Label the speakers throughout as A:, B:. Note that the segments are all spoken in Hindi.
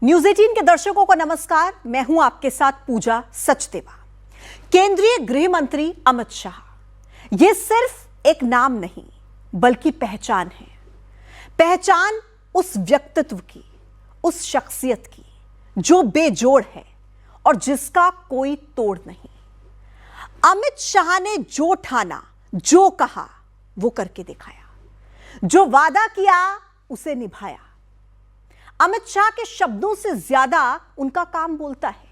A: न्यूज 18 के दर्शकों को नमस्कार। मैं हूं आपके साथ पूजा सचदेवा। केंद्रीय गृह मंत्री अमित शाह, यह सिर्फ एक नाम नहीं बल्कि पहचान है। पहचान उस व्यक्तित्व की, उस शख्सियत की जो बेजोड़ है और जिसका कोई तोड़ नहीं। अमित शाह ने जो ठाना, जो कहा, वो करके दिखाया। जो वादा किया उसे निभाया। अमित शाह के शब्दों से ज्यादा उनका काम बोलता है,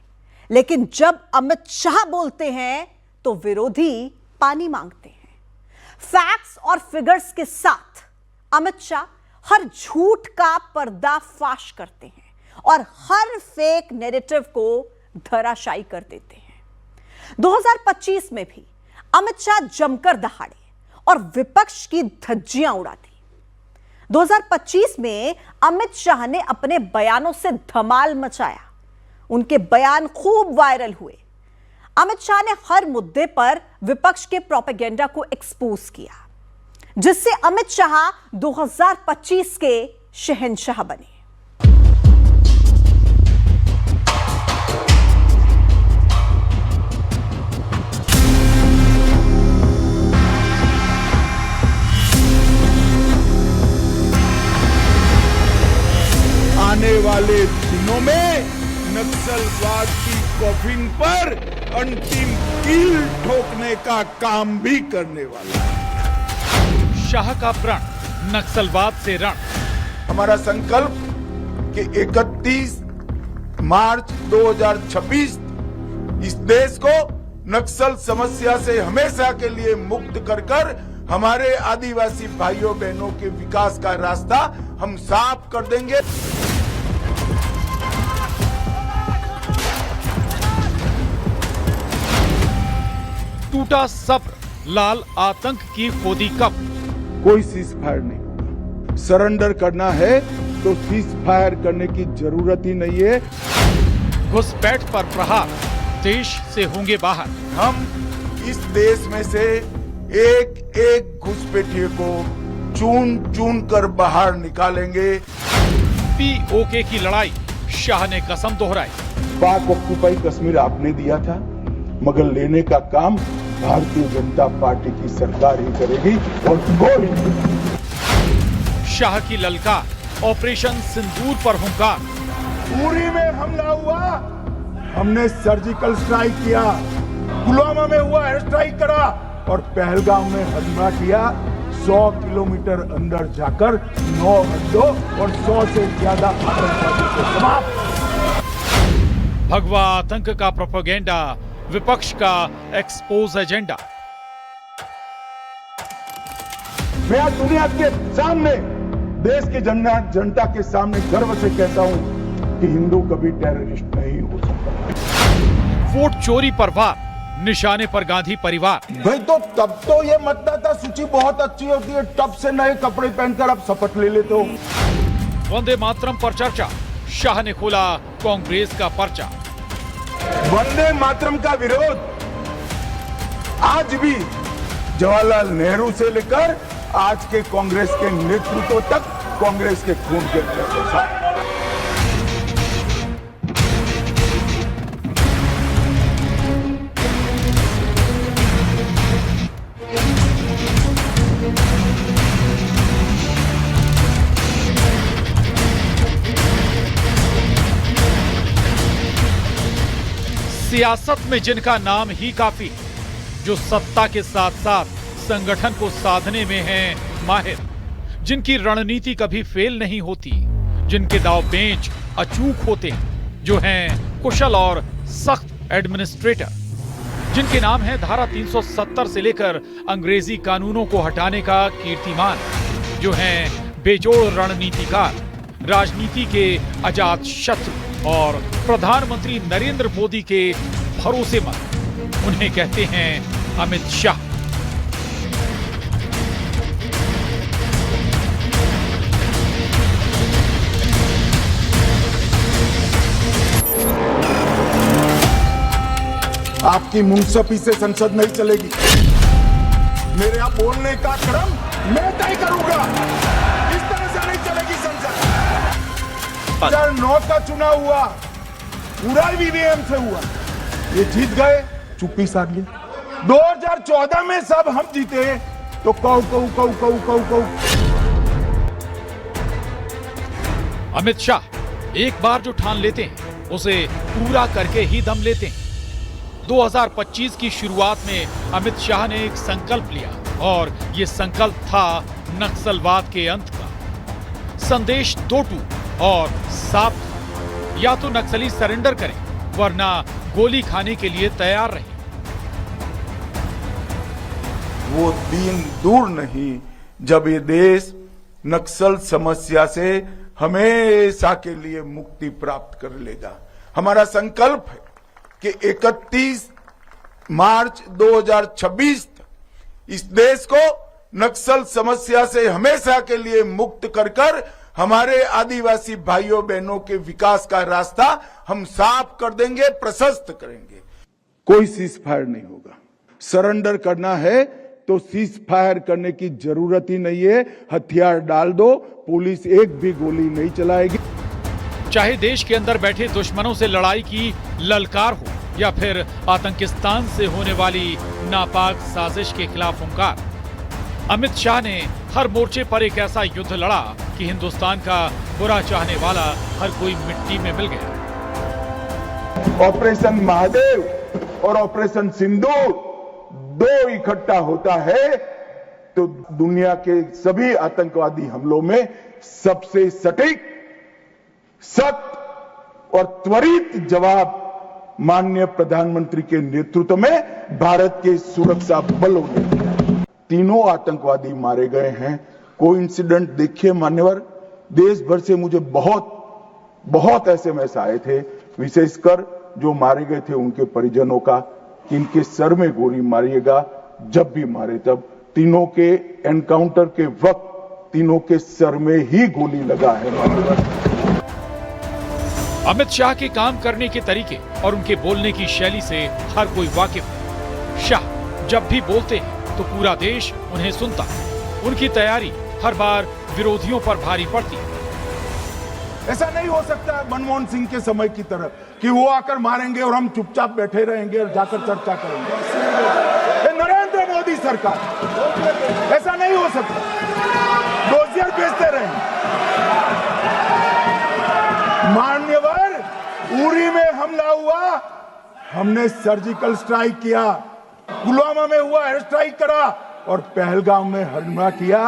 A: लेकिन जब अमित शाह बोलते हैं तो विरोधी पानी मांगते हैं। फैक्ट्स और फिगर्स के साथ अमित शाह हर झूठ का पर्दाफाश करते हैं और हर फेक नैरेटिव को धराशायी कर देते हैं। 2025 में भी अमित शाह जमकर दहाड़े और विपक्ष की धज्जियां उड़ाती। 2025 में अमित शाह ने अपने बयानों से धमाल मचाया। उनके बयान खूब वायरल हुए। अमित शाह ने हर मुद्दे पर विपक्ष के प्रोपेगेंडा को एक्सपोज किया, जिससे अमित शाह 2025 के शहंशाह बने।
B: आने वाले दिनों में नक्सलवाद की कॉफिन पर अंतिम कील ठोकने का काम भी करने वाला है।
C: शाह का प्रण, नक्सलवाद से रण।
B: हमारा संकल्प कि 31 मार्च 2026 इस देश को नक्सल समस्या से हमेशा के लिए मुक्त कर हमारे आदिवासी भाइयों बहनों के विकास का रास्ता हम साफ कर देंगे।
C: टूटा सब्र, लाल आतंक की खोदी कब।
B: कोई सीज फायर नहीं, सरेंडर करना है तो सीज फायर करने की जरूरत ही नहीं है।
C: घुसपैठ पर प्रहार, देश से होंगे बाहर।
B: हम इस देश में से एक एक घुसपैठिए को चुन चुन कर बाहर निकालेंगे।
C: पीओके की लड़ाई, शाह ने कसम दोहराई।
B: पाक ऑक्युपाई कश्मीर आपने दिया था, मगर लेने का काम भारतीय जनता पार्टी की सरकार ही करेगी और कोई नहीं।
C: शाह की ललकार, ऑपरेशन सिंदूर पर हुंकार।
B: उरी में हमला हुआ, हमने सर्जिकल स्ट्राइक किया। पुलवामा में हुआ, एयर स्ट्राइक करा और पहलगाम में हमला किया। 100 किलोमीटर अंदर जाकर 9 अड्डों और 100 से ज्यादा आतंकवादियों को समाप्त।
C: भगवा आतंक का प्रोपेगेंडा, विपक्ष का एक्सपोज एजेंडा।
B: मैं आज दुनिया के सामने, देश की जनता के सामने गर्व से कहता हूं कि हिंदू कभी टेररिस्ट नहीं हो सकता।
C: वोट चोरी पर वार, निशाने पर गांधी परिवार।
B: भाई तो तब तो ये मतदाता सूची बहुत अच्छी होती है, तब से नए कपड़े पहनकर आप शपथ ले लेते हो।
C: वंदे मातरम पर चर्चा, शाह ने खोला कांग्रेस का पर्चा।
B: वंदे मातरम का विरोध आज भी जवाहरलाल नेहरू से लेकर आज के कांग्रेस के नेतृत्व तक कांग्रेस के खून के साथ।
C: सियासत में जिनका नाम ही काफी, जो सत्ता के साथ साथ संगठन को साधने में हैं माहिर, जिनकी रणनीति कभी फेल नहीं होती, जिनके दाव पेंच अचूक होते, जो हैं कुशल और सख्त एडमिनिस्ट्रेटर, जिनके नाम है धारा 370 से लेकर अंग्रेजी कानूनों को हटाने का कीर्तिमान, जो हैं बेजोड़ रणनीतिकार, राजनीति के अजात शत्रु और प्रधानमंत्री नरेंद्र मोदी के भरोसेमंद। उन्हें कहते हैं अमित शाह।
B: आपकी मुंसफी से संसद नहीं चलेगी। मेरे यहाँ बोलने का क्रम मैं तय करूंगा। इस तरह से नहीं चलेगी संसद।
C: पाली।
B: 2009 का चुनाव हुआ, पूरा ईवीएम से हुआ, ये जीत गए, चुप्पी साध ली। 2014 में सब हम जीते तो कौ कौ कौ कौ कौ कौ।
C: अमित शाह एक बार जो ठान लेते हैं उसे पूरा करके ही दम लेते हैं। 2025 की शुरुआत में अमित शाह ने एक संकल्प लिया और ये संकल्प था नक्सलवाद के अंत का। संदेश दो टूक और साफ, या तो नक्सली सरेंडर करें वरना गोली खाने के लिए तैयार रहें।
B: वो दिन दूर नहीं जब ये देश नक्सल समस्या से हमेशा के लिए मुक्ति प्राप्त कर लेगा। हमारा संकल्प है कि 31 मार्च 2026 तक इस देश को नक्सल समस्या से हमेशा के लिए मुक्त कर हमारे आदिवासी भाइयों बहनों के विकास का रास्ता हम साफ कर देंगे, प्रशस्त करेंगे। कोई सीज फायर नहीं होगा। सरेंडर करना है तो सीज फायर करने की जरूरत ही नहीं है। हथियार डाल दो, पुलिस एक भी गोली नहीं चलाएगी।
C: चाहे देश के अंदर बैठे दुश्मनों से लड़ाई की ललकार हो या फिर आतंकिस्तान से होने वाली नापाक साजिश के खिलाफ हुंकार, अमित शाह ने हर मोर्चे पर एक ऐसा युद्ध लड़ा कि हिंदुस्तान का बुरा चाहने वाला हर कोई मिट्टी में मिल गया।
B: ऑपरेशन महादेव और ऑपरेशन सिंदूर दो इकट्ठा होता है तो दुनिया के सभी आतंकवादी हमलों में सबसे सटीक, सख्त और त्वरित जवाब माननीय प्रधानमंत्री के नेतृत्व में भारत के सुरक्षा बलों ने दिया। तीनों आतंकवादी मारे गए हैं। कोई इंसिडेंट देखिए मान्यवर, देश भर से मुझे बहुत एसएमएस आए थे, विशेषकर जो मारे गए थे उनके परिजनों का, इनके सर में गोली मारिएगा, जब भी मारे तब। तीनों के एनकाउंटर के वक्त तीनों के सर में ही गोली लगा है मान्यवर।
C: अमित शाह के काम करने के तरीके और उनके बोलने की शैली से हर कोई वाकिफ है। शाह जब भी बोलते हैं तो पूरा देश उन्हें सुनता है। उनकी तैयारी हर बार विरोधियों पर भारी पड़ती है।
B: ऐसा नहीं हो सकता मनमोहन सिंह के समय की तरह कि वो आकर मारेंगे और हम चुपचाप बैठे रहेंगे और जाकर चर्चा करेंगे। नरेंद्र मोदी सरकार, ऐसा नहीं हो सकता। डोजियर भेजते रहेंगे। मान्यवर, उरी में हमला हुआ, हमने सर्जिकल स्ट्राइक किया। पुलवामा में हुआ, एयर स्ट्राइक करा, और पहलगाम में हमला किया।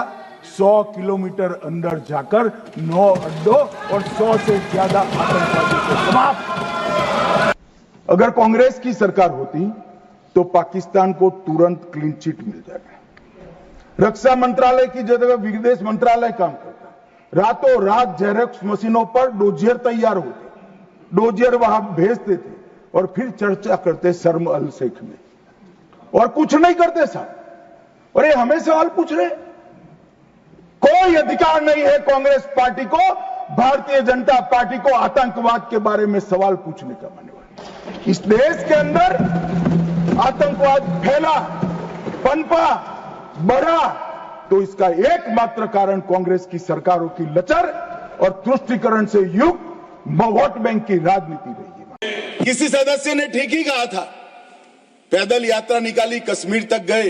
B: 100 किलोमीटर अंदर जाकर 9 अड्डों और 100 से ज्यादा आतंकवादियों को समाप्त। अगर कांग्रेस की सरकार होती तो पाकिस्तान को तुरंत क्लीन चिट मिल जाएगा। रक्षा मंत्रालय की जगह विदेश मंत्रालय काम करता। रातों रात जेरेक्स मशीनों पर डोजियर तैयार होते, डोजियर वहां भेजते थे और फिर चर्चा करते शर्म अल शेख में, और कुछ नहीं करते साहब। और ये हमें सवाल पूछ रहे, कोई अधिकार नहीं है कांग्रेस पार्टी को, भारतीय जनता पार्टी को आतंकवाद के बारे में सवाल पूछने का। मान्यवर, इस देश के अंदर आतंकवाद फैला, पनपा, बढ़ा तो इसका एकमात्र कारण कांग्रेस की सरकारों की लचर और तुष्टीकरण से युक्त वोट बैंक की राजनीति रही है।
D: किसी सदस्य ने ठीक ही कहा था, पैदल यात्रा निकाली, कश्मीर तक गए,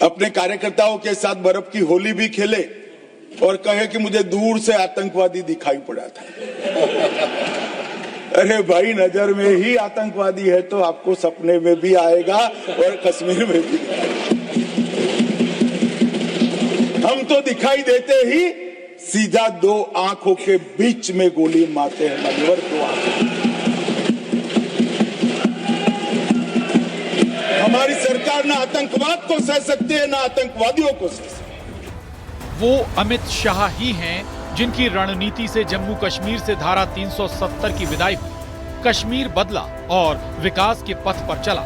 D: अपने कार्यकर्ताओं के साथ बर्फ की होली भी खेले और कहे कि मुझे दूर से आतंकवादी दिखाई पड़ा था। अरे भाई, नजर में ही आतंकवादी है तो आपको सपने में भी आएगा और कश्मीर में भी। हम तो दिखाई देते ही सीधा दो आंखों के बीच में गोली मारते हैं मान्यवर, दो आंखों। हमारी सरकार ना आतंकवाद को सह सकती है, ना आतंकवादियों को सह सकती है।
C: वो अमित शाह ही हैं जिनकी रणनीति से जम्मू कश्मीर से धारा 370 की विदाई हुई, कश्मीर बदला और विकास के पथ पर चला।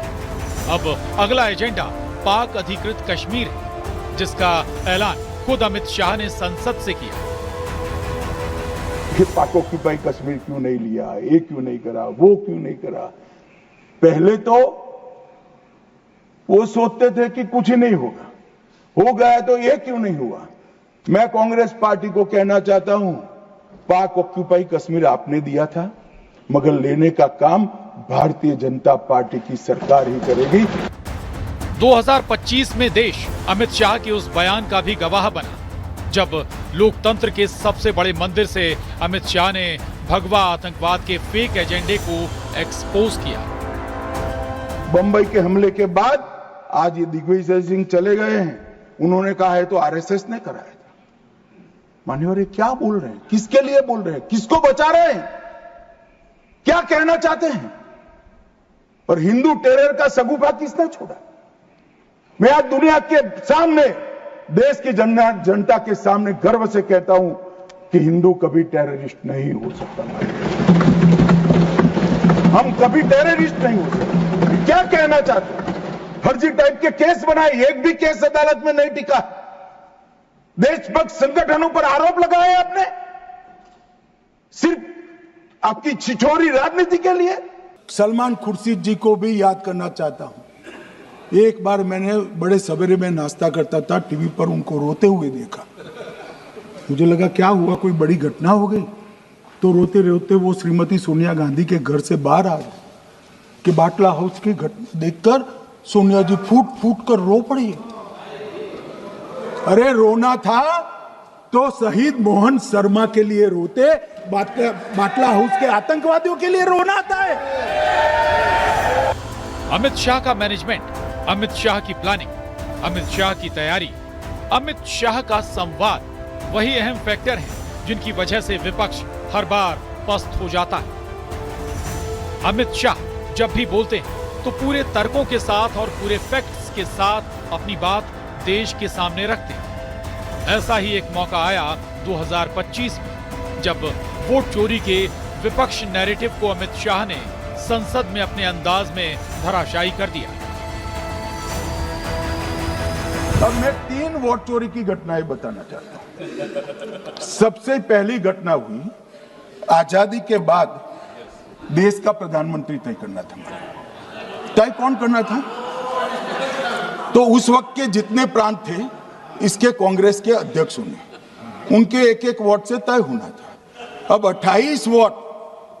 C: अब अगला एजेंडा पाक अधिकृत कश्मीर है, जिसका ऐलान खुद अमित शाह ने संसद से किया।
B: पाक ऑक्यूपाई कश्मीर क्यों नहीं लिया, ये क्यों नहीं करा, वो क्यों नहीं करा। पहले तो वो सोचते थे कि कुछ ही नहीं होगा, हो गया तो ये क्यों नहीं हुआ।
D: मैं कांग्रेस पार्टी को कहना चाहता हूं, पाक ऑक्यूपाई कश्मीर आपने दिया था, मगर लेने का काम भारतीय जनता पार्टी की सरकार ही करेगी।
C: 2025 में देश अमित शाह के उस बयान का भी गवाह बना जब लोकतंत्र के सबसे बड़े मंदिर से अमित शाह ने भगवा आतंकवाद के फेक एजेंडे को एक्सपोज किया।
D: बंबई के हमले के बाद आज ये दिग्विजय सिंह चले गए हैं, उन्होंने कहा है तो आरएसएस ने कराया था। मान्यवर, ये क्या बोल रहे हैं? किसके लिए बोल रहे हैं? किसको बचा रहे हैं? क्या कहना चाहते हैं? और हिंदू टेरर का सगुफा किसने छोड़ा? मैं आज दुनिया के सामने, देश की जनता के सामने गर्व से कहता हूं कि हिंदू कभी टेररिस्ट नहीं हो सकता। हम कभी टेररिस्ट नहीं हो सकते। क्या कहना चाहते हैं? फर्जी टाइप के केस बनाए, एक भी केस अदालत में नहीं टिका। देशभक्त संगठनों पर आरोप लगाए आपने, सिर्फ आपकी छिछोरी राजनीति के लिए। सलमान खुर्शीद जी को भी याद करना चाहता हूं। एक बार मैंने बड़े सवेरे में नाश्ता करता था, टीवी पर उनको रोते हुए देखा। मुझे लगा क्या हुआ, कोई बड़ी घटना हो गई। तो रोते रोते वो श्रीमती सोनिया गांधी के घर से बाहर आ गए कि बाटला हाउस की घटना देखकर सोनिया जी फूट फूट कर रो पड़ी। अरे रोना था तो शहीद मोहन शर्मा के लिए रोते, बाटला हाउस के आतंकवादियों के लिए रोना आता है।
C: अमित शाह का मैनेजमेंट, अमित शाह की प्लानिंग, अमित शाह की तैयारी, अमित शाह का संवाद वही अहम फैक्टर हैं जिनकी वजह से विपक्ष हर बार पस्त हो जाता है। अमित शाह जब भी बोलते हैं तो पूरे तर्कों के साथ और पूरे फैक्ट्स के साथ अपनी बात देश के सामने रखते हैं। ऐसा ही एक मौका आया 2025 में जब वोट चोरी के विपक्ष नैरेटिव को अमित शाह ने संसद में अपने अंदाज में धराशायी कर दिया।
D: अब मैं 3 वोट चोरी की घटनाएं बताना चाहता हूं। सबसे पहली घटना हुई आजादी के बाद, देश का प्रधानमंत्री तय करना था। तय कौन करना था? तो उस वक्त के जितने प्रांत थे, इसके कांग्रेस के अध्यक्षों ने, उनके एक एक वोट से तय होना था। अब 28 वोट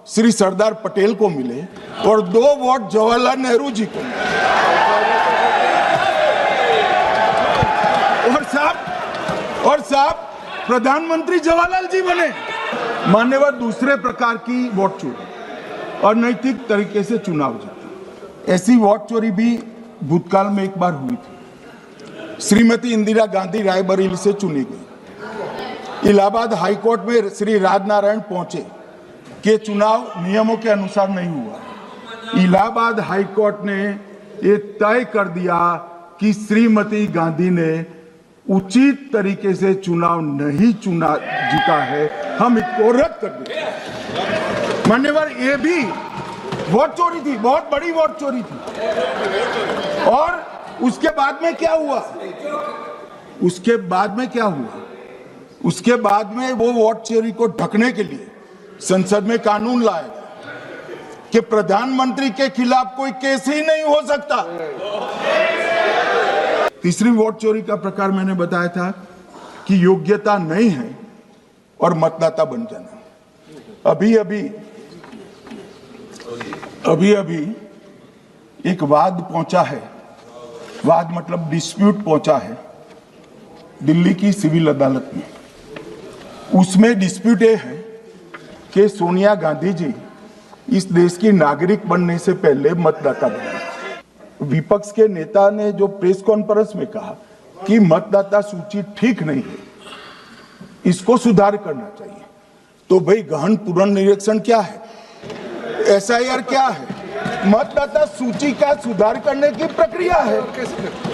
D: श्री सरदार पटेल को मिले और 2 वोट जवाहरलाल नेहरू जी को मिले। और साहब प्रधानमंत्री जवाहरलाल जी बने। मान्यवर, दूसरे प्रकार की वोट चोरी और नैतिक तरीके से चुनाव जीता, ऐसी वोट चोरी भी भूतकाल में एक बार हुई थी। श्रीमती इंदिरा गांधी रायबरेली से चुनी गई। इलाहाबाद हाईकोर्ट में श्री राजनारायण पहुंचे कि चुनाव नियमों के अनुसार नहीं हुआ। इलाहाबाद हाईकोर्ट ने ये तय कर दिया कि श्रीमती गांधी ने उचित तरीके से चुनाव नहीं जीता है, हम इसको रद्द कर दें। मान्यवर, ये भी वोट चोरी थी, बहुत बड़ी वोट चोरी थी। और उसके बाद में क्या हुआ? उसके बाद में वो वोट चोरी को ढकने के लिए संसद में कानून लाया गया कि प्रधानमंत्री के खिलाफ कोई केस ही नहीं हो सकता। तीसरी वोट चोरी का प्रकार मैंने बताया था कि योग्यता नहीं है और मतदाता बन जाना। अभी एक वाद पहुंचा है, वाद मतलब डिस्प्यूट पहुंचा है दिल्ली की सिविल अदालत में। उसमें डिस्प्यूट ये है कि सोनिया गांधी जी इस देश की नागरिक बनने से पहले मतदाता बने। विपक्ष के नेता ने जो प्रेस कॉन्फ्रेंस में कहा कि मतदाता सूची ठीक नहीं है, इसको सुधार करना चाहिए। तो भाई, गहन पुनर्निरीक्षण क्या है? एसआईआर क्या है? मतदाता सूची का सुधार करने की प्रक्रिया है,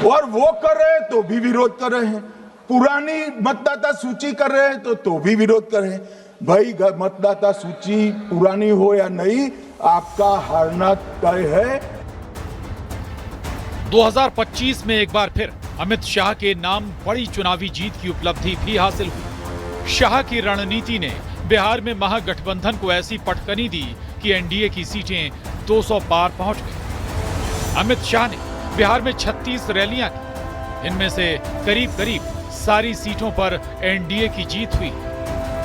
D: और वो कर रहे हैं तो भी विरोध कर रहे हैं। पुरानी मतदाता सूची कर रहे हैं तो भी विरोध कर रहे हैं। भाई, मतदाता सूची पुरानी हो या नहीं, आपका हारना तय है।
C: 2025 में एक बार फिर अमित शाह के नाम बड़ी चुनावी जीत की उपलब्धि भी हासिल हुई। शाह की रणनीति ने बिहार में महागठबंधन को ऐसी पटकनी दी कि एनडीए की सीटें 200 पार पहुंच गई। अमित शाह ने बिहार में 36 रैलियां की, इनमें से करीब सारी सीटों पर एनडीए की जीत हुई।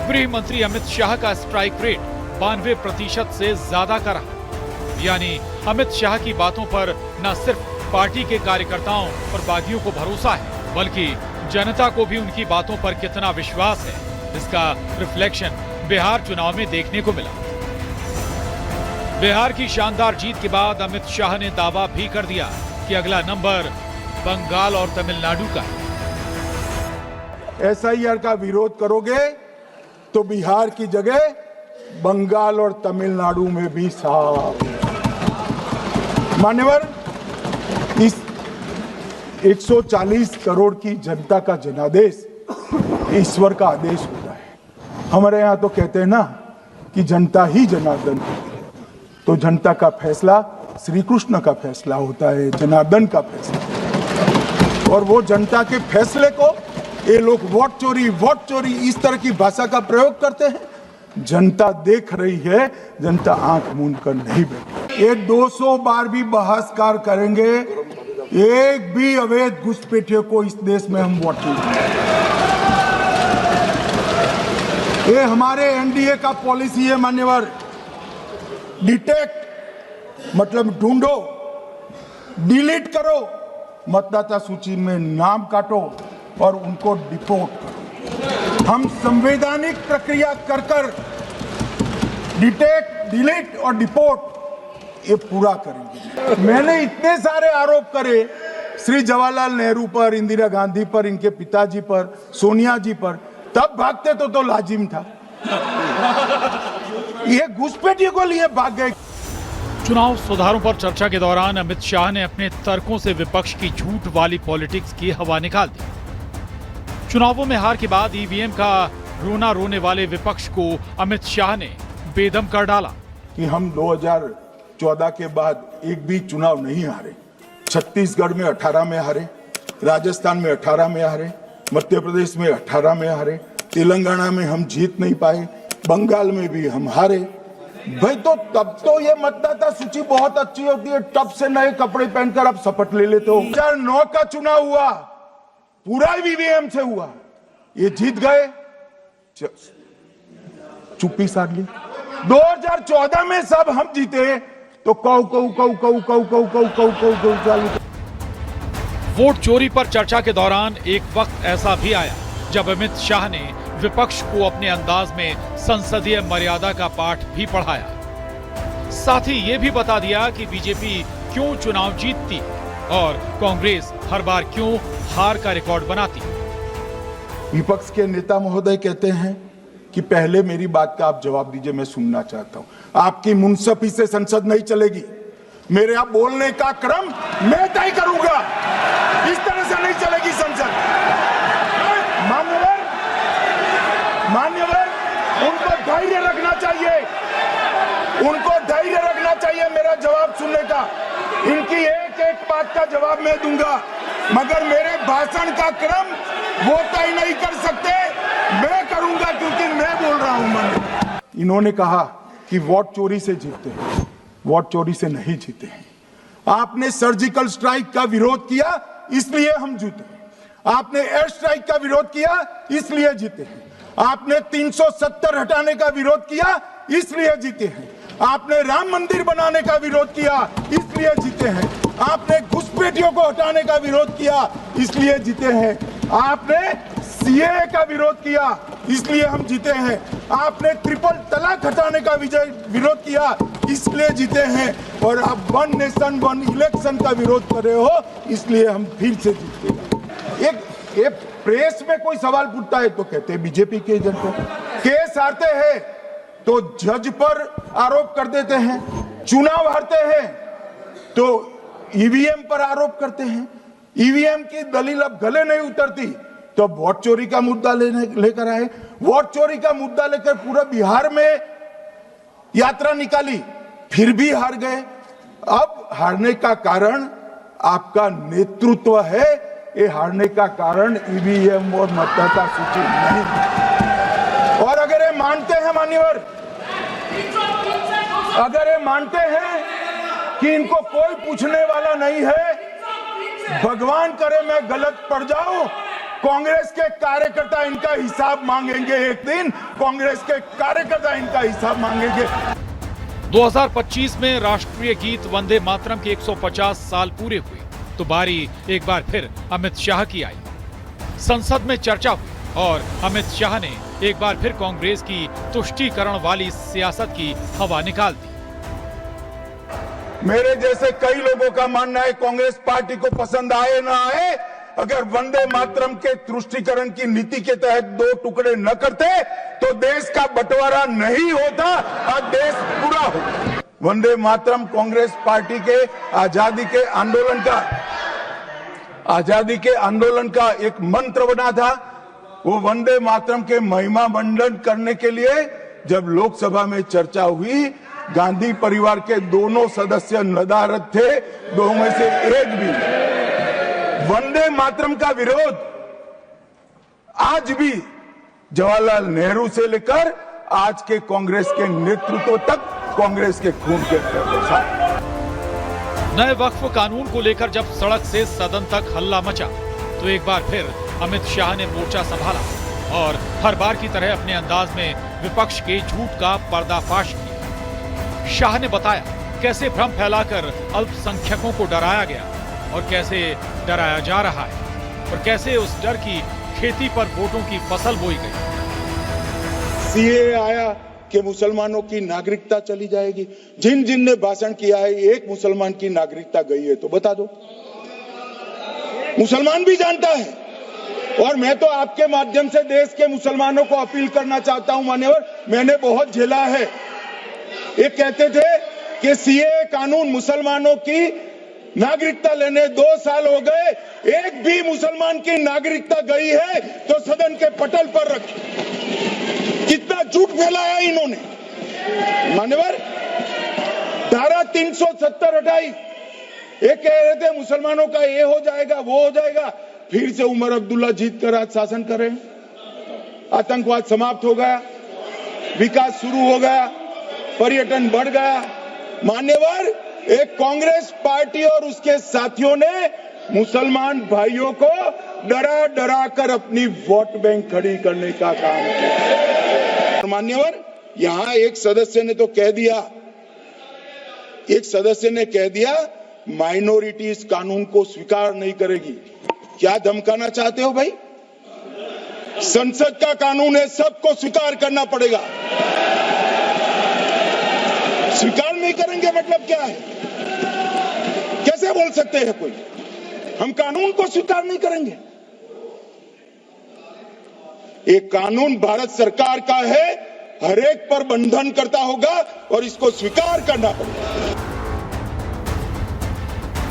C: गृह मंत्री अमित शाह का स्ट्राइक रेट 92% से ज्यादा का रहा। यानी अमित शाह की बातों पर न सिर्फ पार्टी के कार्यकर्ताओं और बागियों को भरोसा है, बल्कि जनता को भी उनकी बातों पर कितना विश्वास है, इसका रिफ्लेक्शन बिहार चुनाव में देखने को मिला। बिहार की शानदार जीत के बाद अमित शाह ने दावा भी कर दिया कि अगला नंबर बंगाल और तमिलनाडु का है।
D: एसआईआर का विरोध करोगे तो बिहार की जगह बंगाल और तमिलनाडु में भी साफ। मान्यवर, इस 140 करोड़ की जनता का जनादेश ईश्वर का आदेश होता है। हमारे यहाँ तो कहते हैं ना कि जनता ही जनार्दन है, तो जनता का फैसला श्री कृष्ण का फैसला होता है, जनार्दन का फैसला। और वो जनता के फैसले को ये लोग वोट चोरी इस तरह की भाषा का प्रयोग करते हैं। जनता देख रही है, जनता आंख मूंद कर नहीं बैठी। ये 200 बार भी बहसकार करेंगे, एक भी अवैध घुसपैठियों को इस देश में हम वोट नहीं देंगे। ये हमारे एनडीए का पॉलिसी है मान्यवर। डिटेक्ट मतलब ढूंढो, डिलीट करो, मतदाता सूची में नाम काटो और उनको डिपोर्ट करो। हम संवैधानिक प्रक्रिया कर डिटेक्ट, डिलीट और डिपोर्ट ये पूरा करेंगे। मैंने इतने सारे आरोप करे श्री जवाहरलाल नेहरू पर, इंदिरा गांधी पर, इनके पिताजी पर, सोनिया जी पर, तब भागते तो लाजिम था। ये घुसपैठियों को लिए भाग गए।
C: चुनाव सुधारों पर चर्चा के दौरान अमित शाह ने अपने तर्कों से विपक्ष की झूठ वाली पॉलिटिक्स की हवा निकाल दी। चुनावों में हार के बाद ईवीएम का रोना रोने वाले विपक्ष को अमित शाह ने बेदम कर डाला
D: कि हम 2014 के बाद एक भी चुनाव नहीं हारे। छत्तीसगढ़ में 18 में हारे, राजस्थान में 18 में हारे, मध्य प्रदेश में 18 में हारे, तेलंगाना में हम जीत नहीं पाए, बंगाल में भी हम हारे। भाई तो तब तो ये मतदाता सूची बहुत अच्छी होती है, तब से नए कपड़े पहनकर आप शपथ ले लेते हो। 2009 का चुनाव हुआ, पूरा ईवीएम से हुआ, ये जीत गए, चुप्पी साध ली। 2014 में सब हम जीते तो कौ चालू।
C: वोट चोरी पर चर्चा के दौरान एक वक्त ऐसा भी आया जब अमित शाह ने विपक्ष को अपने अंदाज में संसदीय मर्यादा का पाठ भी पढ़ाया। साथ ही ये भी बता दिया कि बीजेपी क्यों चुनाव जीतती और कांग्रेस हर बार क्यों हार का रिकॉर्ड बनाती।
D: विपक्ष के नेता महोदय कहते हैं कि पहले मेरी बात का आप जवाब दीजिए, मैं सुनना चाहता हूं। आपकी मुंसफी से संसद नहीं चलेगी, मेरे आप बोलने का क्रम मैं तय करूंगा, इस तरह से नहीं चलेगी संसद। मान्यवर, उनको धैर्य रखना चाहिए, उनको धैर्य रखना चाहिए मेरा जवाब सुनने का। इनकी एक एक बात का जवाब मैं दूंगा, मगर मेरे भाषण का क्रम वो तय नहीं कर सकते, मैं करूंगा क्योंकि मैं बोल रहा हूं। इन्होंने कहा कि वोट चोरी से जीतते हैं, वोट चोरी से नहीं जीते हैं। आपने सर्जिकल स्ट्राइक का विरोध किया इसलिए हम जीते हैं, आपने एयर स्ट्राइक का विरोध किया इसलिए जीते हैं, आपने 370 हटाने का विरोध किया इसलिए जीते हैं, आपने राम मंदिर बनाने का विरोध किया इसलिए जीते हैं, आपने घुसपैठियों को हटाने का विरोध किया इसलिए जीते हैं, आपने सीएए का विरोध किया इसलिए हम जीते हैं, आपने ट्रिपल तलाक हटाने का विरोध किया इसलिए जीते हैं, और आप वन नेशन वन इलेक्शन का विरोध कर रहे हो इसलिए हम फिर से जीते। एक प्रेस में कोई सवाल पूछता है तो कहते हैं बीजेपी के एजेंट को, केस हारते हैं तो जज पर आरोप कर देते हैं, चुनाव हारते हैं तो ईवीएम पर आरोप करते हैं, ईवीएम की दलील अब गले नहीं उतरती तो वोट चोरी का मुद्दा लेकर आए, वोट चोरी का मुद्दा लेकर पूरा बिहार में यात्रा निकाली, फिर भी हार गए। अब हारने का कारण आपका नेतृत्व है, ये हारने का कारण ईवीएम और मतदाता सूची नहीं। और अगर ये मानते हैं मान्यवर, अगर ये मानते हैं कि इनको कोई पूछने वाला नहीं है, भगवान करे मैं गलत पड़ जाऊं, कांग्रेस के कार्यकर्ता इनका हिसाब मांगेंगे। एक दिन कांग्रेस के कार्यकर्ता इनका हिसाब मांगेंगे।
C: 2025 में राष्ट्रीय गीत वंदे मातरम के 150 साल पूरे हुए तो बारी एक बार फिर अमित शाह की आई। संसद में चर्चा हुई और अमित शाह ने एक बार फिर कांग्रेस की तुष्टीकरण वाली सियासत की हवा निकाल दी।
B: मेरे जैसे कई लोगों का मानना है कांग्रेस पार्टी को पसंद आए ना आए, अगर वंदे मातरम के तुष्टीकरण की नीति के तहत 2 टुकड़े न करते तो देश का बंटवारा नहीं होता और देश पूरा होता। वंदे मातरम कांग्रेस पार्टी के आजादी के आंदोलन का एक मंत्र बना था। वो वंदे मातरम के महिमा मंडन करने के लिए जब लोकसभा में चर्चा हुई, गांधी परिवार के दोनों सदस्य नदारद थे, दो में से एक भी। वंदे मातरम का विरोध आज भी जवाहरलाल नेहरू से लेकर आज के कांग्रेस के नेतृत्व तक कांग्रेस के खून के साथ।
C: नए वक्फ कानून को लेकर जब सड़क से सदन तक हल्ला मचा तो एक बार फिर अमित शाह ने मोर्चा संभाला और हर बार की तरह अपने अंदाज में विपक्ष के झूठ का पर्दाफाश किया। शाह ने बताया कैसे भ्रम फैलाकर अल्पसंख्यकों को डराया गया और कैसे डराया जा रहा है और कैसे उस डर की खेती पर वोटों की फसल बोई गई।
B: सीए आया कि मुसलमानों की नागरिकता चली जाएगी। जिन जिन ने भाषण किया है, एक मुसलमान की नागरिकता गई है तो बता दो। मुसलमान भी जानता है। और मैं तो आपके माध्यम से देश के मुसलमानों को अपील करना चाहता हूं, मान्यवर, मैंने बहुत झेला है। एक कहते थे कि सीए कानून मुसलमानों की नागरिकता लेने 2 साल हो गए, एक भी मुसलमान की नागरिकता गई है तो सदन के पटल पर रखी। कितना झूठ फैलाया इन्होंने। मान्यवर, धारा 370 हटाई। एक कह रहे थे मुसलमानों का ये हो जाएगा, वो हो जाएगा। फिर से उमर अब्दुल्ला जीत कर आज शासन कर रहे हैं। आतंकवाद समाप्त हो गया, विकास शुरू हो गया, पर्यटन बढ़ गया। मान्यवर, एक कांग्रेस पार्टी और उसके साथियों ने मुसलमान भाइयों को डरा डरा कर अपनी वोट बैंक खड़ी करने का काम किया। मान्यवर, यहां एक सदस्य ने तो कह दिया माइनॉरिटी इस कानून को स्वीकार नहीं करेगी। क्या धमकाना चाहते हो भाई? संसद का कानून है, सबको स्वीकार करना पड़ेगा। स्वीकार नहीं करेंगे मतलब क्या है? कैसे बोल सकते हैं कोई हम कानून को स्वीकार नहीं करेंगे? एक कानून भारत सरकार का है, हर एक पर बंधन करता होगा और इसको स्वीकार करना पड़ेगा।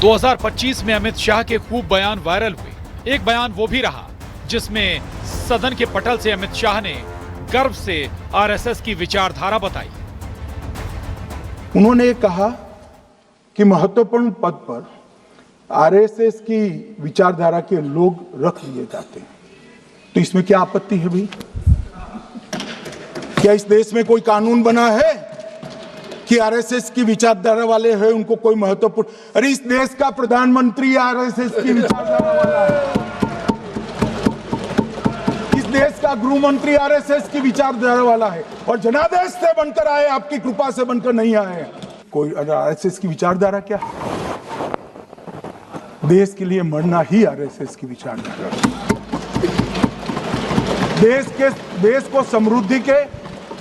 C: 2025 में अमित शाह के खूब बयान वायरल हुए। एक बयान वो भी रहा जिसमें सदन के पटल से अमित शाह ने गर्व से आरएसएस की विचारधारा बताई।
D: उन्होंने कहा कि महत्वपूर्ण पद पर आरएसएस की विचारधारा के लोग रख लिए जाते हैं, तो इसमें क्या आपत्ति है भाई? क्या इस देश में कोई कानून बना है कि आरएसएस की विचारधारा वाले हैं उनको कोई महत्वपूर्ण? अरे इस देश का प्रधानमंत्री आरएसएस की विचारधारा वाला है। इस देश का गृह मंत्री आरएसएस की विचारधारा वाला है और जनादेश से बनकर आए, आपकी कृपा से बनकर नहीं आए। कोई आरएसएस की विचारधारा क्या? देश के लिए मरना ही आरएसएस की विचारधारा। देश को समृद्धि के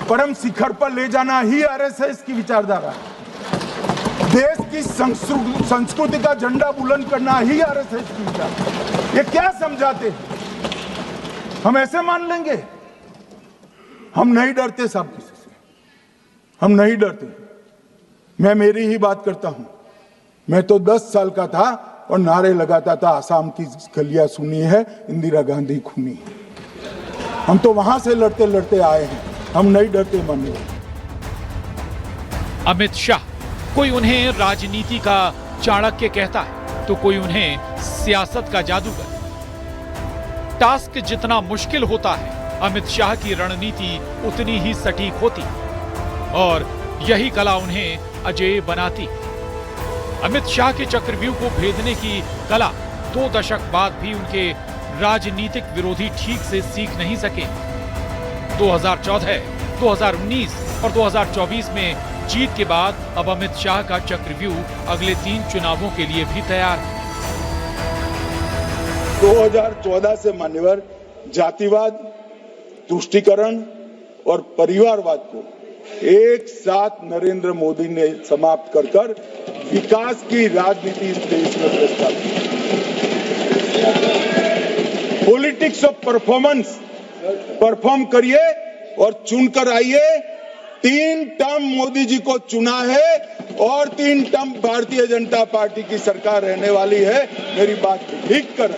D: परम शिखर पर ले जाना ही आरएसएस की विचारधारा है। देश की संस्कृति का झंडा बुलंद करना ही आरएसएस की विचारधारा। ये क्या समझाते हैं? हम ऐसे मान लेंगे? हम नहीं डरते साहब किसी से, हम नहीं डरते। मैं मेरी ही बात करता हूं। मैं तो 10 साल का था और नारे लगाता था, आसाम की गलियां सुनी है, इंदिरा गांधी खूनी है। हम तो वहां से लड़ते लड़ते आए हैं, हम नहीं डरते मानिए।
C: अमित शाह, कोई उन्हें राजनीति का चाणक्य कहता है तो कोई उन्हें सियासत का जादूगर। टास्क जितना मुश्किल होता है, अमित शाह की रणनीति उतनी ही सटीक होती और यही कला उन्हें अजेय बनाती। अमित शाह के चक्रव्यूह को भेदने की कला 2 दशक बाद भी उनके राजनीतिक विरोधी ठीक से सीख नहीं सके। 2014, 2019 और 2024 में जीत के बाद अब अमित शाह का चक्रव्यूह अगले 3 चुनावों के लिए भी तैयार है।
D: 2014 से मान्यवर जातिवाद, तुष्टीकरण और परिवारवाद को एक साथ नरेंद्र मोदी ने समाप्त कर विकास की राजनीति इस देश में प्रस्तावित की। पॉलिटिक्स ऑफ परफॉर्मेंस परफॉर्म करिए और चुनकर आइए। 3 टर्म मोदी जी को चुना है और 3 टर्म भारतीय जनता पार्टी की सरकार रहने वाली है। मेरी बात ठीक कर